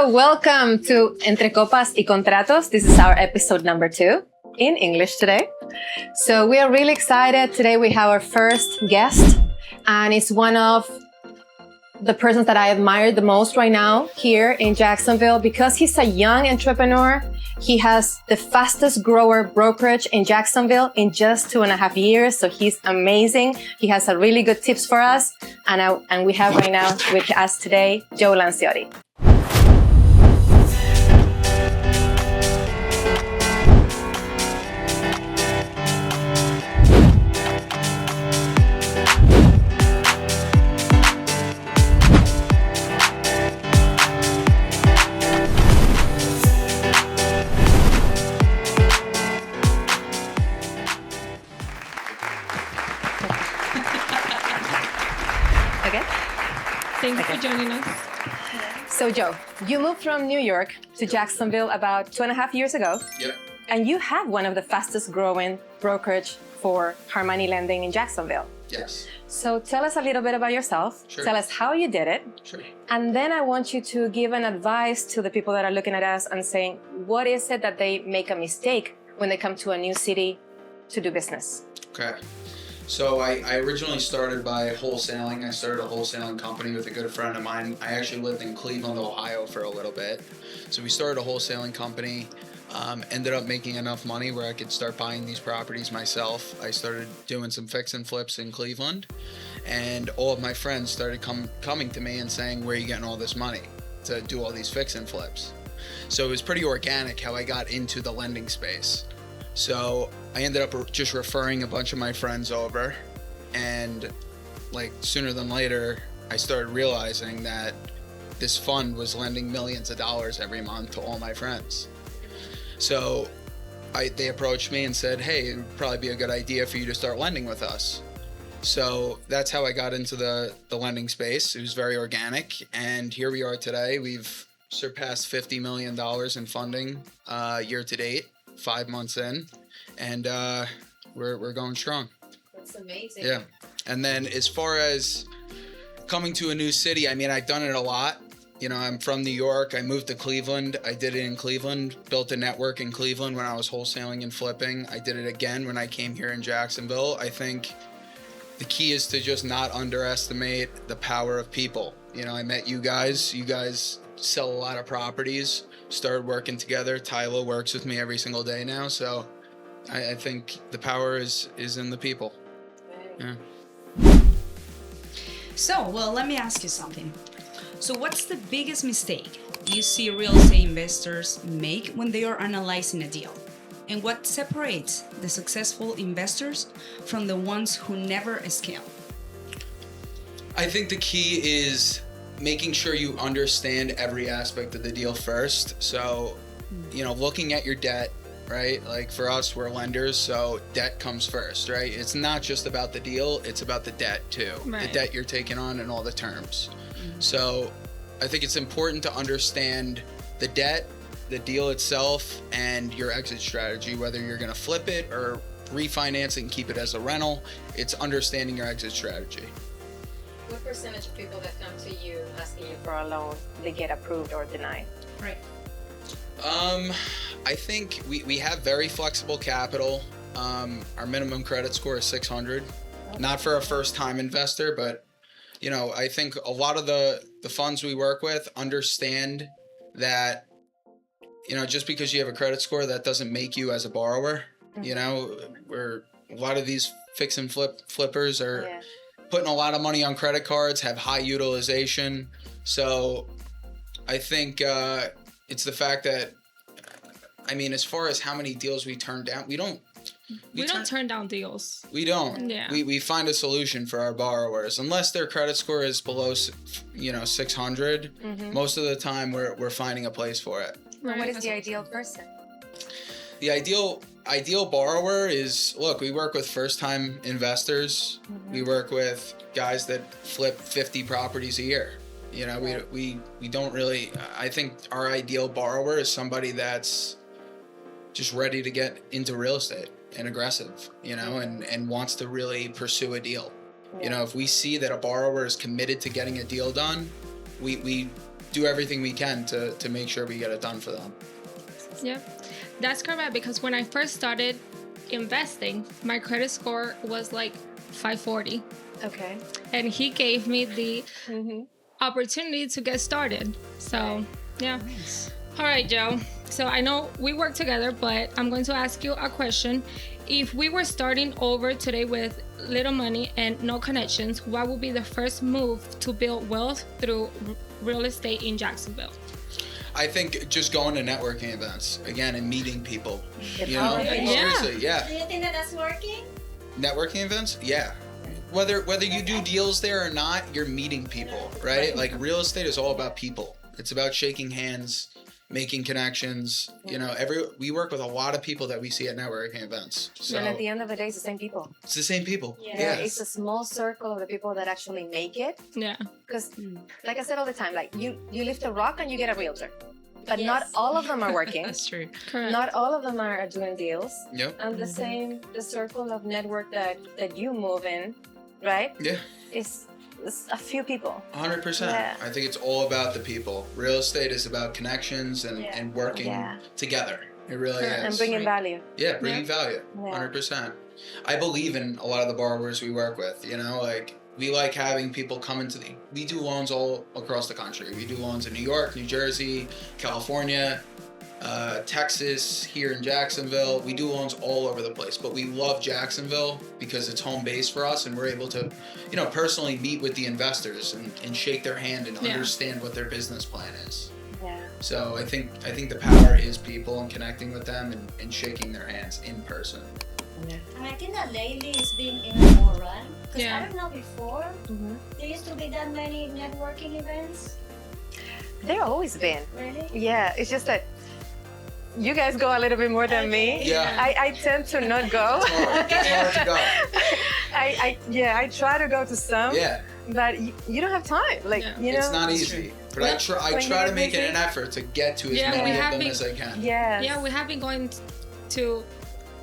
So welcome to Entre Copas y Contratos. This is our episode number 2 in English today. So we are really excited. Today we have our first guest, and it's one of the persons that I admire the most right now here in Jacksonville because he's a young entrepreneur. He has the fastest grower brokerage in Jacksonville in just 2.5 years. So he's amazing. He has a really good tips for us. And we have right now with us today, Joe Lanciotti. Thanks for joining us. So Joe, you moved from New York to Jacksonville about 2.5 years ago. Yep. And you have one of the fastest growing brokerage for hard money lending in Jacksonville. Yes. So tell us a little bit about yourself. Sure. Tell us how you did it. Sure. And then I want you to give an advice to the people that are looking at us and saying, what is it that they make a mistake when they come to a new city to do business? Okay. So I originally started by wholesaling. I started a wholesaling company with a good friend of mine. I actually lived in Cleveland, Ohio for a little bit. So we started a wholesaling company, ended up making enough money where I could start buying these properties myself. I started doing some fix and flips in Cleveland, and all of my friends started coming to me and saying, where are you getting all this money to do all these fix and flips? So it was pretty organic how I got into the lending space. So I ended up just referring a bunch of my friends over, and like sooner than later, I started realizing that this fund was lending millions of dollars every month to all my friends. So they approached me and said, hey, it would probably be a good idea for you to start lending with us. So that's how I got into the lending space. It was very organic, and here we are today. We've surpassed $50 million in funding year to date. 5 months in, and we're going strong. That's amazing. Yeah. And then as far as coming to a new city, I mean, I've done it a lot. You know, I'm from New York. I moved to Cleveland. I did it in Cleveland, built a network in Cleveland when I was wholesaling and flipping. I did it again when I came here in Jacksonville. I think the key is to just not underestimate the power of people. You know, I met you guys. You guys sell a lot of properties. Started working together. Tyler works with me every single day now, so I think the power is in the people. Yeah. So, well, let me ask you something. So what's the biggest mistake you see real estate investors make when they are analyzing a deal? And what separates the successful investors from the ones who never scale? I think the key is making sure you understand every aspect of the deal first. So, you know, looking at your debt, right? Like for us, we're lenders, so debt comes first, right? It's not just about the deal, it's about the debt too. Right. The debt you're taking on and all the terms. So I think it's important to understand the debt, the deal itself, and your exit strategy, whether you're gonna flip it or refinance it and keep it as a rental. It's understanding your exit strategy. What percentage of people that come to you asking you for a loan, they get approved or denied? Right. I think we have very flexible capital. Our minimum credit score is 600. Not for a first-time investor, but you know, I think a lot of the funds we work with understand that, you know, just because you have a credit score, that doesn't make you as a borrower. You know, where a lot of these fix and flippers are putting a lot of money on credit cards, have high utilization. So I think it's the fact that, I mean, as far as how many deals we turn down, we don't turn down deals. We don't. Yeah. We find a solution for our borrowers. Unless their credit score is below, 600, most of the time we're finding a place for it. Right. What is the ideal person? The ideal borrower is, look, we work with first-time investors. We work with guys that flip 50 properties a year. You know, we don't really, I think our ideal borrower is somebody that's just ready to get into real estate and aggressive, you know, and wants to really pursue a deal. You know, if we see that a borrower is committed to getting a deal done, we do everything we can to make sure we get it done for them. Yeah, that's correct, because when I first started investing, my credit score was like 540. Okay. And he gave me the opportunity to get started. So, yeah. Nice. All right, Joe. So I know we work together, but I'm going to ask you a question. If we were starting over today with little money and no connections, what would be the first move to build wealth through real estate in Jacksonville? I think just going to networking events again and meeting people. You know, Yeah. seriously, yeah. Do you think that that's working? Networking events, yeah. Whether you do deals there or not, you're meeting people, right? Like real estate is all about people. It's about shaking hands, making connections. You know, we work with a lot of people that we see at networking events. So And at the end of the day, it's the same people. it's the same people. Yeah. It's a small circle of the people that actually make it. Yeah. Because, like I said all the time, like you lift a rock and you get a realtor. But not Yes. all of them are working. That's true. Correct. Not all of them are doing deals. Yep. And the circle of network that you move in, right? Yeah. Is a few people. 100%. Yeah. I think it's all about the people. Real estate is about connections and working Yeah. together. It really is. And bringing value. Yeah, bringing value. Yeah. 100%. I believe in a lot of the borrowers we work with, you know, like we like having people come into we do loans all across the country. We do loans in New York, New Jersey, California, Texas, here in Jacksonville. We do loans all over the place, but we love Jacksonville because it's home base for us, and we're able to, you know, personally meet with the investors and shake their hand and understand what their business plan is. Yeah. So I think the power is people and connecting with them and shaking their hands in person. And I think that lately it's been even more run. Because Yeah. I don't know before, there used to be that many networking events. There always been. Really? Yeah. It's just that you guys go a little bit more than me. Yeah. I tend to not go. It's hard to go. I try to go to some. Yeah. But you don't have time. Like, Yeah. you know. It's not easy, but I try when to you're make it busy. an effort to get to as Yeah, we many of have them been- as I can. Yes. Yeah, we have been going to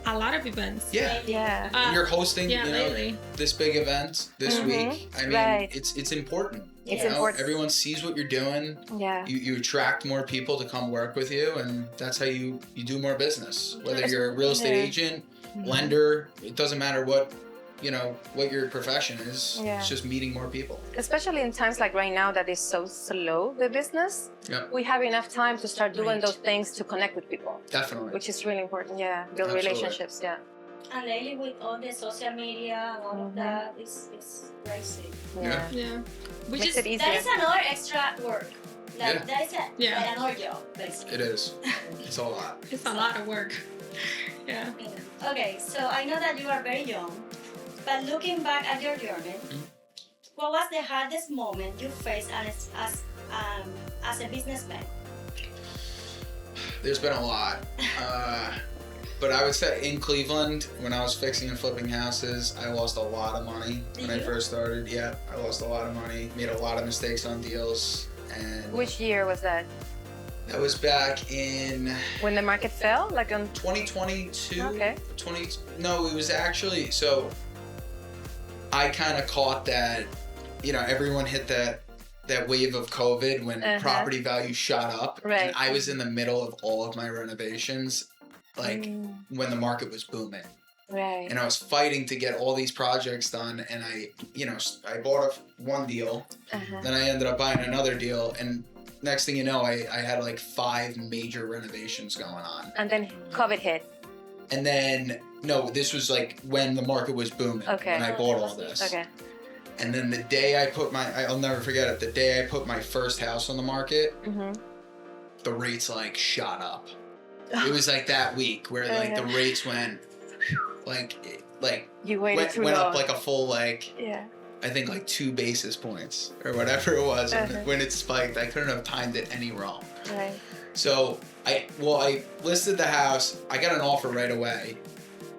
a lot of events. Yeah. Yeah. And you're hosting, yeah, you know, lately. this big event this week. I mean, Right. it's important. It's you know? important. Everyone sees what you're doing. Yeah. You attract more people to come work with you, and that's how you do more business. Whether you're a real estate Yeah. agent, lender, it doesn't matter what your profession is. Yeah. It's just meeting more people. Especially in times like right now that is so slow, the business. Yep. We have enough time to start doing Right. those things to connect with people, Definitely. which is really important. Yeah. Build Absolutely. relationships. Yeah. And lately with all the social media and all of that, it's crazy. Yeah. Yeah. Which Makes is it easier. That is another extra work. Like, Yeah. that is Yeah. like another job, basically. It is. It's a lot. it's a lot of work. Yeah. Okay, so I know that you are very young, but looking back at your journey, what was the hardest moment you faced as a businessman? There's been a lot. But I would say in Cleveland, when I was fixing and flipping houses, I lost a lot of money when I first started. Yeah, I lost a lot of money, made a lot of mistakes on deals. And Which year was that? that was back in When the market fell? Like on 2022. Okay. No, it was actually, so I kind of caught that, you know, everyone hit that wave of COVID when property values shot up. Right. And I was in the middle of all of my renovations, like when the market was booming. Right. And I was fighting to get all these projects done. And I bought one deal, then I ended up buying another deal. And next thing you know, I had like 5 major renovations going on. And then COVID hit. And then, no, this was like when the market was booming. Okay. When I bought all this. Okay. And then the day I'll never forget it, the day I put my first house on the market, the rates like shot up. It was like that week where like the rates went like You waited too went long. up like a full Yeah. I think like 2 basis points or whatever it was when it spiked. I couldn't have timed it any wrong. Right. So I listed the house. I got an offer right away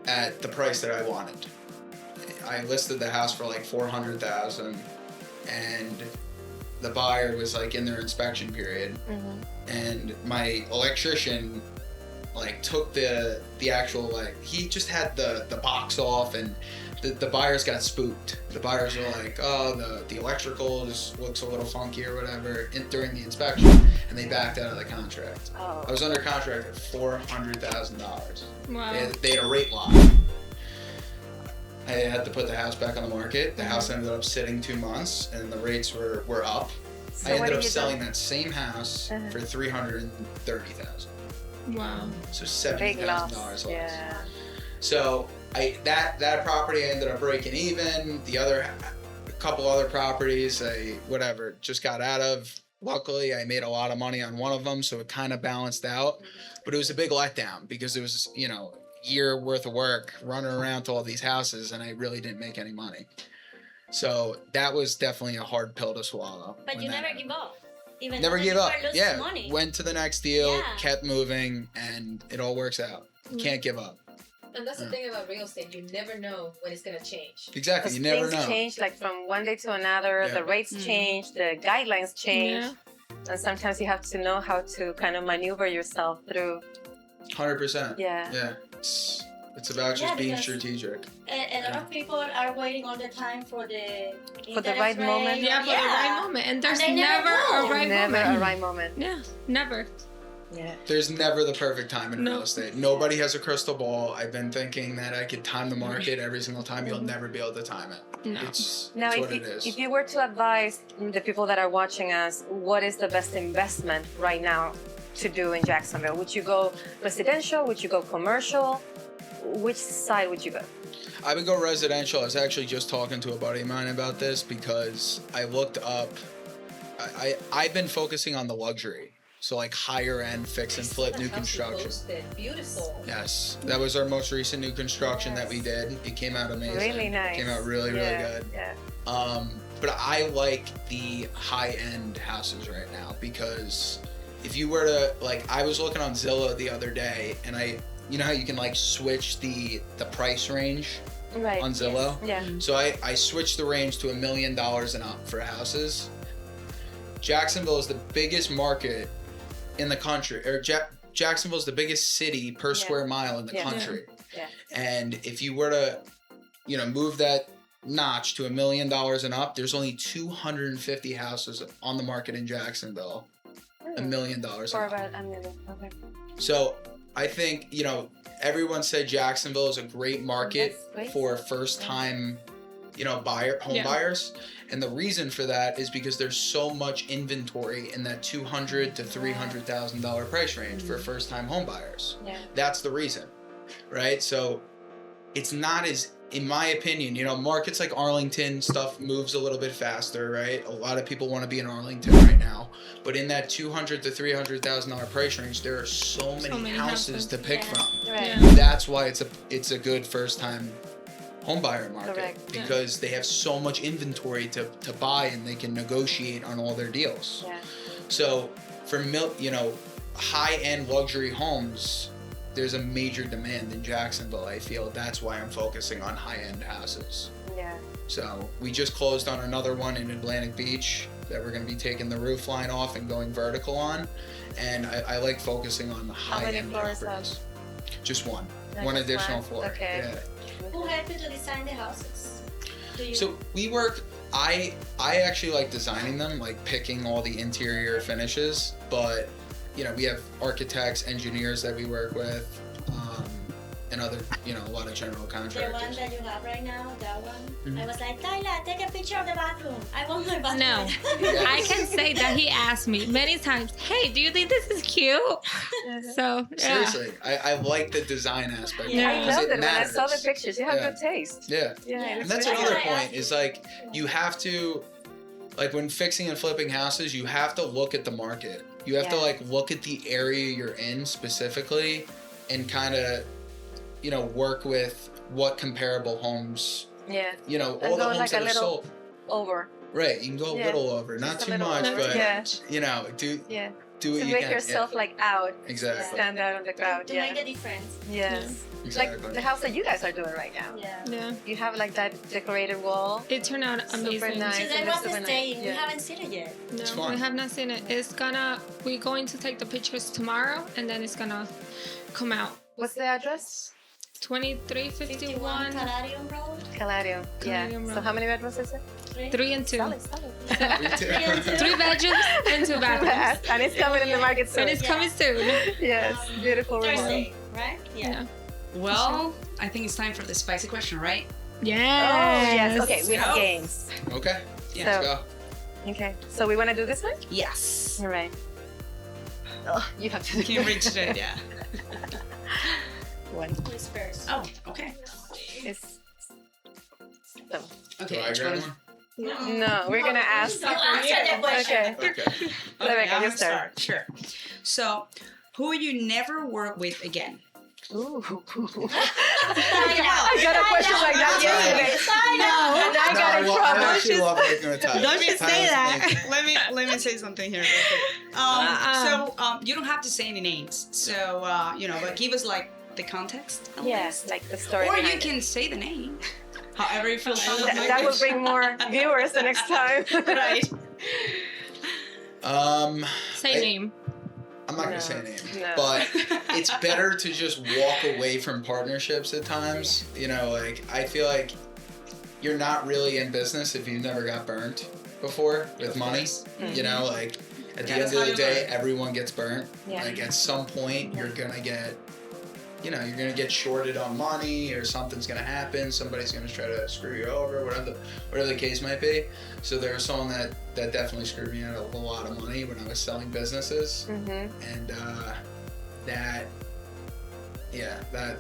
at the price that I wanted. I listed the house for like $400,000, and the buyer was like in their inspection period, and my electrician like took the actual, like, he just had the box off, and the buyers got spooked. The buyers were like, oh, the electrical just looks a little funky or whatever during the inspection, and they backed out of the contract. Oh. I was under contract at $400,000. Wow. They had a rate lock. I had to put the house back on the market. The house ended up sitting 2 months, and the rates were up. So I what ended did up you selling do? that same house for $330,000. Wow. So Big $70,000 loss. loss. Yeah. So that property I ended up breaking even. A couple other properties just got out of. Luckily, I made a lot of money on one of them, so it kind of balanced out. But it was a big letdown because it was, year worth of work running around to all these houses, and I really didn't make any money. So that was definitely a hard pill to swallow. But you never give up. Even Never though gave you up. were losing Yeah, money. went to the next deal, Yeah. kept moving, and it all works out. Can't give up. And that's the thing about real estate. You never know when it's gonna change. Exactly, you never things know. change like from one day to another. Yeah. The rates change, the guidelines change, Yeah. and sometimes you have to know how to kind of maneuver yourself through. 100%. Yeah. Yeah. It's about just Yeah, being because- strategic. A lot of people are waiting all the time for the interest right moment. rate. Yeah, for the right moment. And there's they never never a know. right Never moment. a right moment. Yeah, never. Yeah. There's never the perfect time in No. real estate. Nobody has a crystal ball. I've been thinking that I could time the market every single time. You'll never be able to time it. No. It's Now, what it is. if you were to advise the people that are watching us, what is the best investment right now to do in Jacksonville? Would you go residential? Would you go commercial? Which side would you go? I would go residential. I was actually just talking to a buddy of mine about this because I looked up. I've been focusing on the luxury, so like higher end fix and flip new construction. Beautiful. Yes, that was our most recent new construction that we did. It came out amazing. Really nice. Came out really good. Yeah. But I like the high end houses right now because if you were to I was looking on Zillow the other day, and you know how you can switch the price range Right. on Zillow? Yeah. So I switched the range to $1 million and up for houses. Jacksonville is the biggest market in the country, or Jacksonville is the biggest city per square mile in the country. Yeah. And if you were to, move that notch to $1 million and up, there's only 250 houses on the market in Jacksonville. $1 million. For and up. about $1 million. Okay. So I think, everyone said Jacksonville is a great market That's great. for first time, home buyers. And the reason for that is because there's so much inventory in that $200,000 to $300,000 price range for first time home buyers. Yeah. That's the reason, right? So it's not as, in my opinion, markets like Arlington, stuff moves a little bit faster, right? A lot of people want to be in Arlington right now, but in that $200,000 to $300,000 price range, there are so many houses to pick from. Right. Yeah. That's why it's a good first time home buyer market. Correct. Because they have so much inventory to buy, and they can negotiate on all their deals. Yeah. So for high-end luxury homes, there's a major demand in Jacksonville. I feel that's why I'm focusing on high-end houses. Yeah. So we just closed on another one in Atlantic Beach that we're going to be taking the roof line off and going vertical on. And I like focusing on the How many high-end floors properties. Just one. Just One additional one? floor. Okay. Yeah. Who helped you to design the houses? Do you? So we work. I actually like designing them, like picking all the interior finishes. But we have architects, engineers that we work with, and other a lot of general the one contractors. that you have right now, that one. Mhm. I was like, Tyler, take a picture of the bathroom. I want my bathroom. No. I can say that he asked me many times, hey, do you think this is cute? So, yeah. Seriously, I like the design aspect. Yeah. I because loved it it when I saw the matters. pictures. You have Yeah. good taste. Yeah. Yeah. And that's That's another why I point asked is you have to, when fixing and flipping houses, you have to look at the market. You have Yeah. to look at the area you're in specifically and kind of, work with what comparable homes, Yeah. all the go homes that a are little sold. Over. Right. You can go a Yeah. little over, not Just a too little much, over. but, Yeah. do Yeah. do what To you make can. yourself like out, Exactly. stand out on the crowd. To Yeah. make the difference. Yes. Exactly. Like the house that you guys are doing right now. Yeah. Yeah. You have like that decorated wall. It turned out amazing. Super nice. Today and was it's the super nice. staying. We Yeah. haven't seen it yet. It's No, fun. we have not seen it. We're going to take the pictures tomorrow, and then it's gonna come out. What's the address? 2351, Calarium Road. Calario. Yeah. Calarium So Road. how many bedrooms is it? 3 and 2. Solid. 3 bedrooms and 2 bathrooms. And it's coming in the market soon. And it's coming soon. Yes. Beautiful remodel. Thursday, right? Yeah. Well, I think it's time for the spicy question, right? Yes. Oh, yes. Okay, we have Go. games. Okay. Yeah. Let's So- go. Okay. So we want to do this one? Yes. All right. Oh, you have to Can you reach it? Yeah. one. Who's first? Oh, okay. It's so. Okay. Do I each grab one- one? No, we're gonna ask. You answer the question. Okay. Okay. Okay, Rebecca, I'm you gonna start. start. Sure. So, who will you never work with again? Ooh. I got a question like that yesterday. And I No, got in I trouble. actually love working with Ty. Don't you Ty say is that. amazing. let me say something here. So you don't have to say any names. So but give us like the context. Yes, like the story. Or you behind it. can say the name. However you feel comfortable. That will bring more viewers the next time. Right. Say I- name. I'm not No. gonna say a name, No. but it's better to just walk away from partnerships at times. You know, like I feel like you're not really in business if you've never got burnt before with money. You know, like at the Yeah, end that's of how the you day, learn. everyone gets burnt. Yeah. Like at some point, you're gonna get, you're gonna get shorted on money, or something's gonna happen. Somebody's gonna try to screw you over, whatever the case might be. So there was someone that definitely screwed me out of a lot of money when I was selling businesses, Mm-hmm. and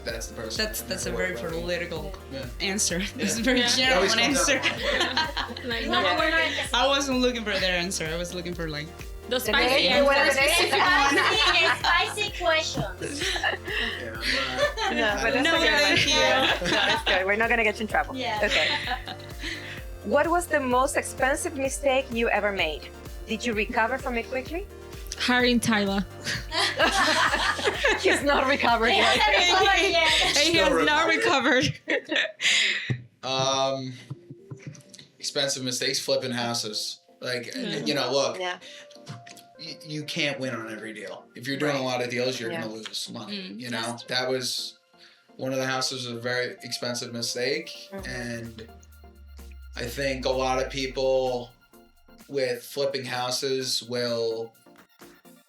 that's the person. That's a very political Yeah. answer. That's a very Yeah. It general always comes answer. up with Like, No, no, we're not. I wasn't looking for that answer. I was looking for like the The spicy name, you want the answer. name? Spicy questions. Yeah, No, but that's No, a good one. thank you. Yeah. No, that's good. We're not gonna get you in trouble. Yeah. Okay. What was the most expensive mistake you ever made? Did you recover from it quickly? Hiring Tyler. He's not recovered They yet. haven't recovered yet. He has Still not recovered. Expensive mistakes, flipping houses. Like, Yeah. look, Yeah. you can't win on every deal. If you're doing a lot of deals, you're Yeah. gonna lose money. Mm, You know, that was one of the houses was a very expensive mistake, and I think a lot of people with flipping houses will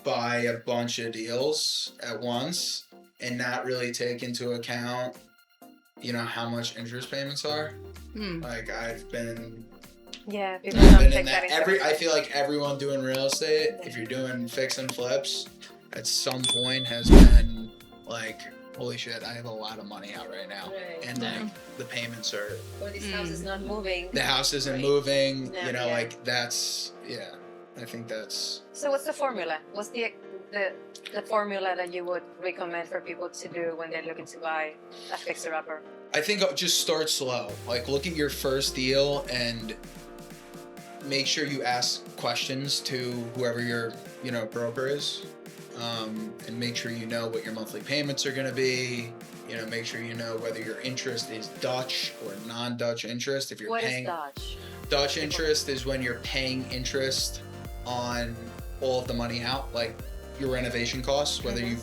buy a bunch of deals at once and not really take into account, how much interest payments are. Like I've been Yeah, people don't been take in that that. into I feel like everyone doing real estate, if you're doing fix and flips, at some point has been like, holy shit, I have a lot of money out right now, Right. and like the payments are, Or this house is not moving. the house isn't Right. moving. Yeah. Like that's I think that's. So what's the formula? What's the formula that you would recommend for people to do when they're looking to buy a fixer-upper? I think just start slow. Like look at your first deal and make sure you ask questions to whoever your broker is, and make sure you know what your monthly payments are going to be. Make sure you know whether your interest is Dutch or non-Dutch interest. If you're What is paying Dutch? interest is when you're paying interest on all of the money out, like your renovation costs, whether you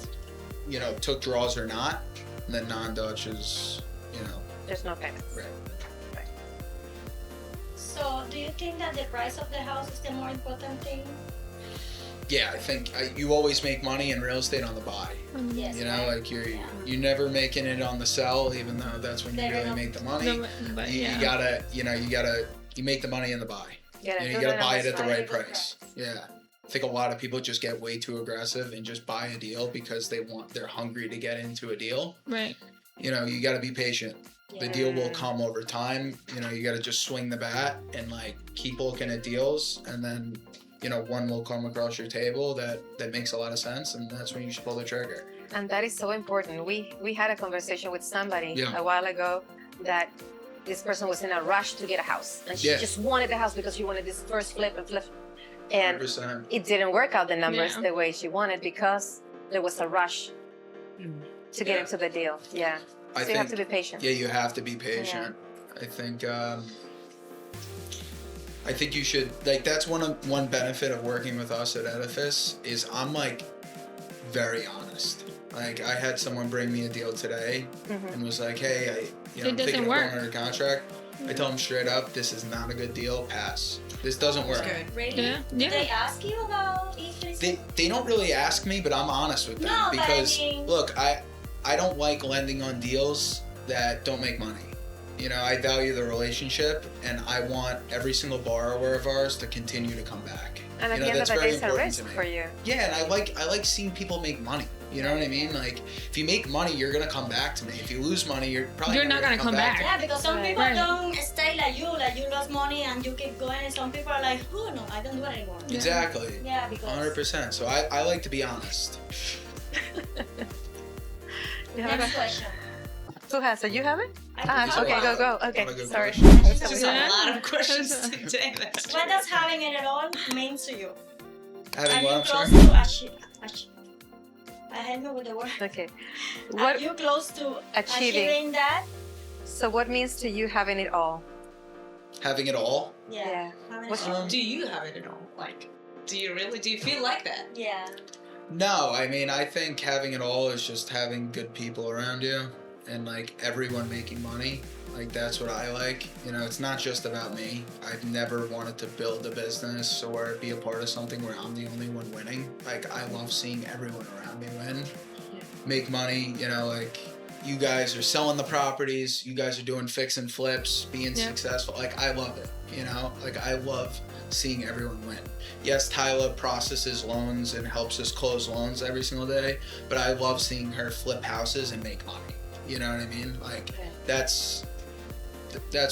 took draws or not. And then non-Dutch is There's no payments. right. So, do you think that the price of the house is the more important thing? Yeah, I think you always make money in real estate on the buy. Yes. Like you're never making it on the sell, even though that's when you Fair really enough. make the money. No, but You yeah. gotta you make the money in the buy. Yeah, You gotta buy it at the right price. Yeah. I think a lot of people just get way too aggressive and just buy a deal because they're hungry to get into a deal. Right. You gotta be patient. The deal will come over time. You gotta just swing the bat and like keep looking at deals, and then one will come across your table that makes a lot of sense, and that's when you should pull the trigger. And that is so important. We had a conversation with somebody Yeah. a while ago that this person was in a rush to get a house, and she Yeah. just wanted the house because she wanted this first flip and flip. And 100%. it didn't work out the numbers Yeah. the way she wanted because there was a rush to get into the deal. Yeah. I So you have think- to be patient. Yeah, you have to be patient. I think you should, like, that's one benefit of working with us at Edifice is I'm like very honest. Like, I had someone bring me a deal today and was like, hey, I'm doesn't thinking of work. going under contract. I tell them straight up, this is not a good deal, pass. This doesn't work. Good. Really? Yeah. Do they ask you about if it's They don't really ask me, but I'm honest with them No, but I because mean- look, I don't like lending on deals that don't make money. You know, I value the relationship, and I want every single borrower of ours to continue to come back. And at You know, the end of that's the day, very it's a important risk to me. for you. Yeah, and I like seeing people make money. You know what I mean? Like, if you make money, you're gonna come back to me. If you lose money, you're probably You're never not gonna come back. Yeah, because some Right. people Right. don't stay like you lost money and you keep going, and some people are like, oh no, I don't do it anymore. Exactly. Yeah, because 100%. So I like to be honest. You have Next a, question. who has it? You have it? I can Okay, go. go. Okay, What a good sorry. question. There's Yeah. a lot of questions today. What does having it all mean to you? Having Are what? you I'm close sorry. to achieve? Help me with the word. Okay. Are What? you close to Achieving. achieving that? So what means to you having it all? Having it all. Yeah. Having What's it all. Do you have it at all? Like, do you feel like that? Yeah. No, I mean, I think having it all is just having good people around you and like everyone making money. Like, that's what I like. You know, it's not just about me. I've never wanted to build a business or be a part of something where I'm the only one winning. Like, I love seeing everyone around me win, make money. You know, like, you guys are selling the properties, you guys are doing fix and flips, being Yeah. successful. Like, I love it. You know, like, I love seeing everyone win. Yes, Tyla processes loans and helps us close loans every single day, but I love seeing her flip houses and make money. You know what I mean? Like, that's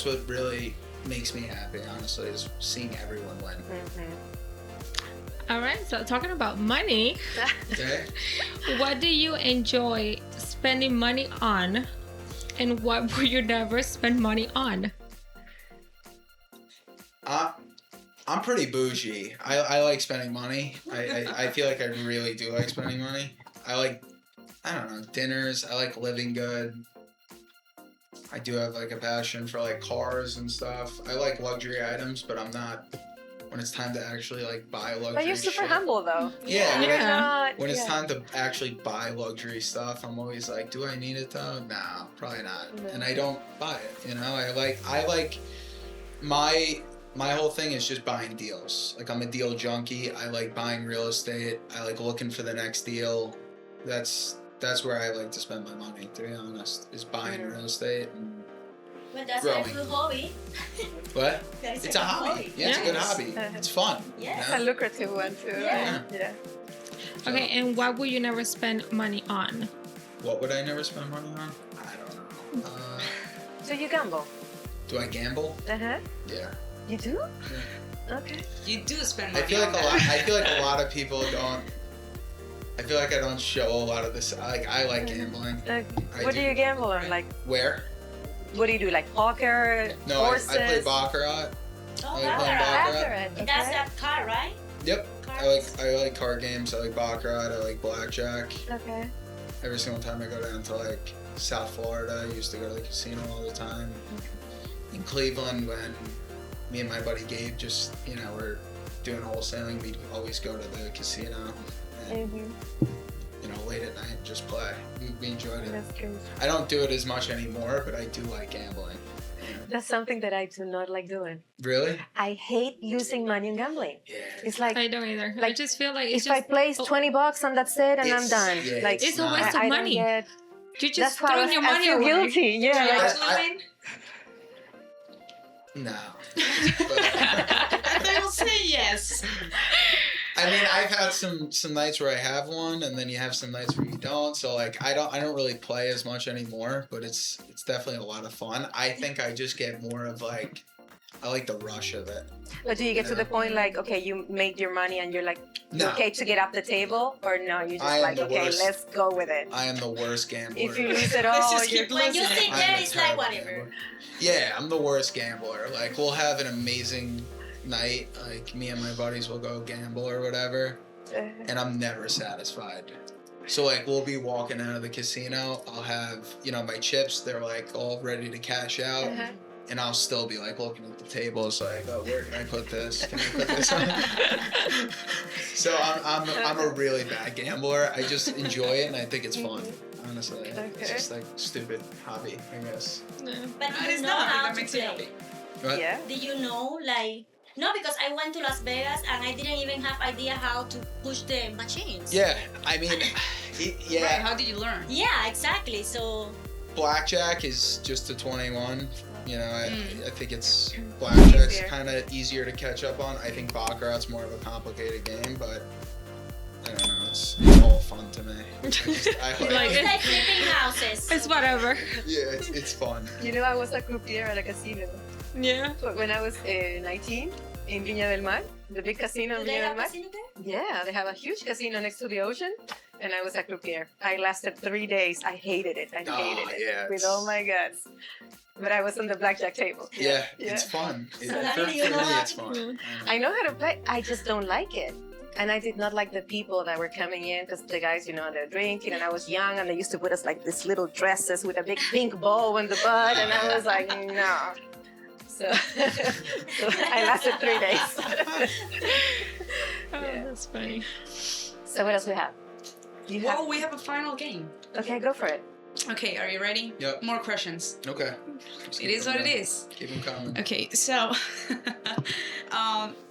what really makes me happy, honestly, is seeing everyone win. All right. So talking about money, Okay? what do you enjoy spending money on, and what will you never spend money on? I'm pretty bougie. I like spending money. I feel like I really do like spending money. I don't know, dinners. I like living good. I do have like a passion for like cars and stuff. I like luxury items, but I'm not, when it's time to actually like buy luxury But you're super shit. humble though. Yeah, You're Yeah. not. when it's yeah. time to actually buy luxury stuff, I'm always like, do I need it though? No, probably not. No. And I don't buy it, you know? I like my whole thing is just buying deals. Like, I'm a deal junkie. I like buying real estate. I like looking for the next deal. That's where I like to spend my money, to be honest, is buying real estate. And But that's Growing. a good hobby. what? That is It's a hobby. Yeah, it's a good Yes. hobby. It's fun. Yes. It's a lucrative one too. Yeah. Yeah. Okay. And what will you never spend money on? What would I never spend money on? I don't know. So you gamble? Do I gamble? Uh-huh. Yeah. You do? Okay. You do spend I money feel on like that. a lot of people don't. I feel like I don't show a lot of this. Like, I like gambling. What do you gamble on? Like, Where? what do you do? Like poker, No, I horses? play baccarat. Oh, I like playing baccarat. baccarat. Okay. That's that card, right? Yep. Cards. I like card games. I like baccarat. I like blackjack. Okay. Every single time I go down to like South Florida, I used to go to the casino all the time. In Cleveland, when me and my buddy Gabe just, we're doing wholesaling, we'd always go to the casino and, late at night just play. We enjoyed it. That's good. I don't do it as much anymore, but I do like gambling. That's something that I do not like doing. Really? I hate losing money in gambling. Yeah. It's like I don't either. I Like, just feel like it's if I just place $20 and that's it, and I'm It's- done. yeah, like It's a waste of I don't money. get- you're just that's why throwing your I money feel away. guilty. Yeah. Do you Like, actually win? No. I thought you'll say yes. I mean, I've had some nights where I have won, and then you have some nights where you don't. So like, I don't really play as much anymore, but it's definitely a lot of fun. I think I just get more of like, I like the rush of it. but do you get to the point like, okay, you made your money and you're like, No. okay to get off the table, or no, you just I am like, the okay, worst. let's go with it. I am the worst gambler. If you lose it Let's all, just you're keep When you losing sit it. I'm there, a it's like terrible whatever. gambler. Yeah, I'm the worst gambler. Like, we'll have an amazing night, like me and my buddies will go gamble or whatever, and I'm never satisfied. So like we'll be walking out of the casino, I'll have, you know, my chips, they're like all ready to cash out. And I'll still be like looking at the table. It's like, oh, where can I put this? Can I put this on? So I'm a really bad gambler. I just enjoy it and I think it's fun. Honestly, it's just like stupid hobby, I guess. Yeah. But do It's you know not. how That to makes you play? happy. What? Yeah. Do you know, like, no, because I went to Las Vegas and I didn't even have idea how to push the machines. Yeah, I mean, yeah. Right, how did you learn? Yeah, exactly. So Blackjack is just a 21. You know, I think it's blackjack's Easier. kind of easier to catch up on. I think baccarat's more of a complicated game, but I don't know. It's all fun to me. I Like it's like flipping houses. It's whatever. yeah, it's fun. You know, I was a croupier at a casino Yeah. when I was 19 in Viña del Mar, the big casino Do in they Viña del have Mar. casino there? Yeah, they have a huge casino next to the ocean, and I was a croupier. I lasted 3 days. I hated it. I hated it yeah, with it's- all my guts. But I was on the blackjack table. Yeah, it's fun. So now For you know me, how it's to- fun. I know how to play. I just don't like it. And I did not like the people that were coming in because the guys, you know, they're drinking, and I was young, and they used to put us like these little dresses with a big pink bow in the butt, and I was like, no. So, so I lasted 3 days. Oh, Yeah. that's funny. So what else we have? You have? Well, we have a final game. Okay, go for it. Okay, are you ready? Yep. More questions. Okay. Just It keep is them what it going. is. Keep them coming. Okay, so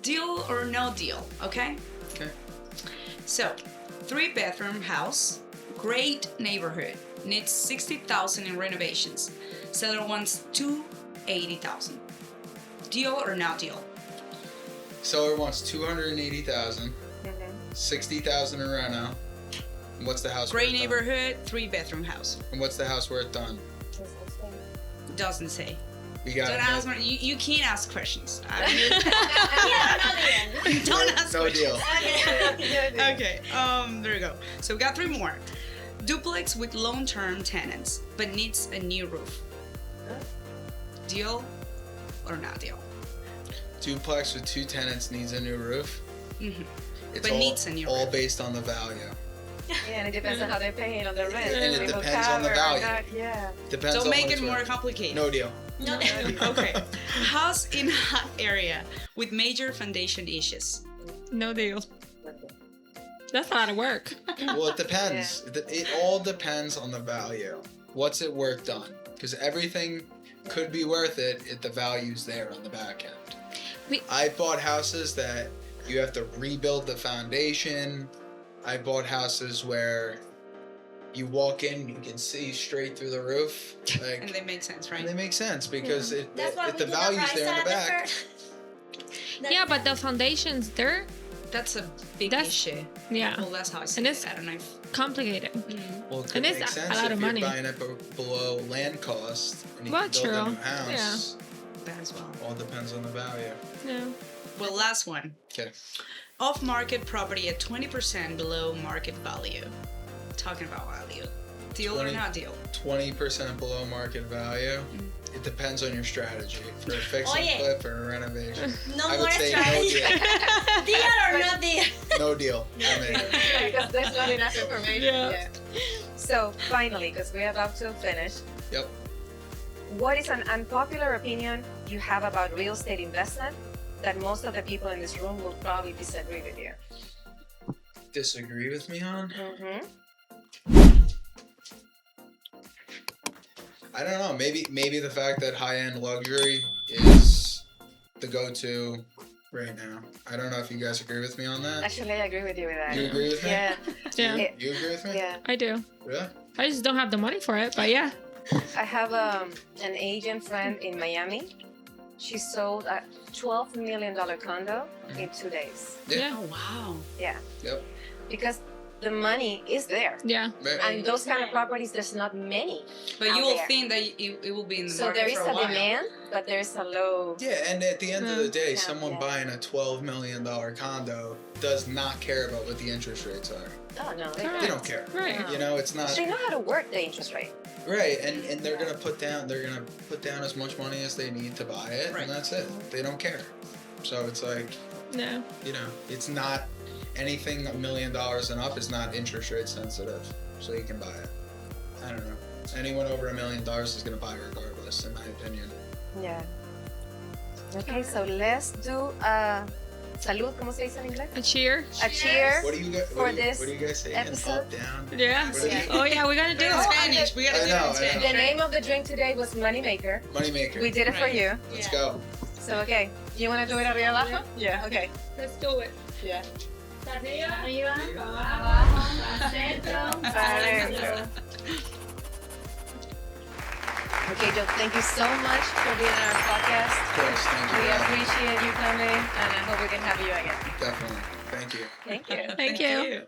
deal or no deal, okay? Okay. So, 3-bedroom house, great neighborhood, needs 60,000 in renovations. Seller wants 280,000. Deal or no deal? Seller wants 280,000, 60,000 in reno. And what's the house? Great worth neighborhood, 3-bedroom house. done? And what's the house worth done? Doesn't say. We got Don't no, ask me. You can't ask questions. Yeah, no deal. Don't ask no questions. deal. Okay, there we go. So we got 3 more. Duplex with long-term tenants, but needs a new roof. Deal or not deal? Duplex with 2 tenants needs a new roof. Mm-hmm. It's But all, needs a new all roof. based on the value. Yeah, and it depends on how they're paying on the rent. And it They will depends on the cover or value. not. Yeah. Depends Don't on make what it it's more worth. complicated. No deal. No. Okay. House in hot area with major foundation issues. No deal. That's a lot of work. Well, it depends. It all depends on the value. What's it worth done? Because everything could be worth it if the value's there on the back end. I bought houses that you have to rebuild the foundation. I bought houses where you walk in, you can see straight through the roof. Like, And they make sense, right? they make sense because That's why if we the do value's price there in the at back. first. Yeah, but the foundation's there. That's a big That's- issue. Yeah. Well, that's how I see And it. it's- I don't know if... Complicated. Well, it could And it's make a sense lot if of you're money. buying it below land cost and you Well, can build a true. new house. That as well. All depends on the value. Yeah. Well, last one. Okay. Off-market property at 20% below market value. Talking about value. Deal or 20. not deal? 20% below market value. It depends on your strategy for a fix Oh, and yeah. flip or a renovation. No I more would say strategy. Deal or no deal? no deal. I mean, Because there's not enough information. Yeah. So finally, because we're about to finish, yep. what is an unpopular opinion you have about real estate investment that most of the people in this room will probably disagree with you? Disagree with me on? Mm-hmm. I don't know. Maybe the fact that high-end luxury is the go-to right now. I don't know if you guys agree with me on that. Actually, I agree with you with that. You agree with me? Yeah. Yeah. You agree with me? Yeah. I do. Really? I just don't have the money for it, but yeah. I have an agent friend in Miami. She sold a $12 million condo in 2 days. Yeah. Oh, wow. Yeah. Yep. Because the money is there. Yeah. Right. And those kind of properties, there's not many. But out you will there. think that it will be in the So market there is for a a while. demand, but there's a low. Yeah, and at the end of the day, Yeah. someone Yeah. buying a $12 million condo does not care about what the interest rates are. Oh no, they Correct. They don't care. Right. No. You know, it's not They know how to work the interest rate. right, and they're gonna put down as much money as they need to buy it, Right. and that's it. They don't care. So it's like, No. you know, it's not anything $1 million and up is not interest rate sensitive. So you can buy it. I don't know. Anyone over $1 million is going to buy regardless, in my opinion. Yeah. Okay, so let's do salud, ¿cómo se dice en inglés? A cheer. A cheer What do you guys? for this What do you guys say? episode. Up, down. Yeah. What do you- Oh yeah, we gotta do In it. Spanish. We gotta I do know, it in I know. Spanish. The name of the drink today was Moneymaker. Moneymaker. We did it for Right. you. Let's go. So, okay. You want to do it arriba abajo? Yeah, okay. Let's do it. Yeah. Arriba, abajo, centro, Adentro. Okay, Joe, thank you so much for being on our podcast. Of course. Thank you. We Yeah, appreciate you coming, and I hope we can have you again. Definitely. Thank you. Thank you. Thank you.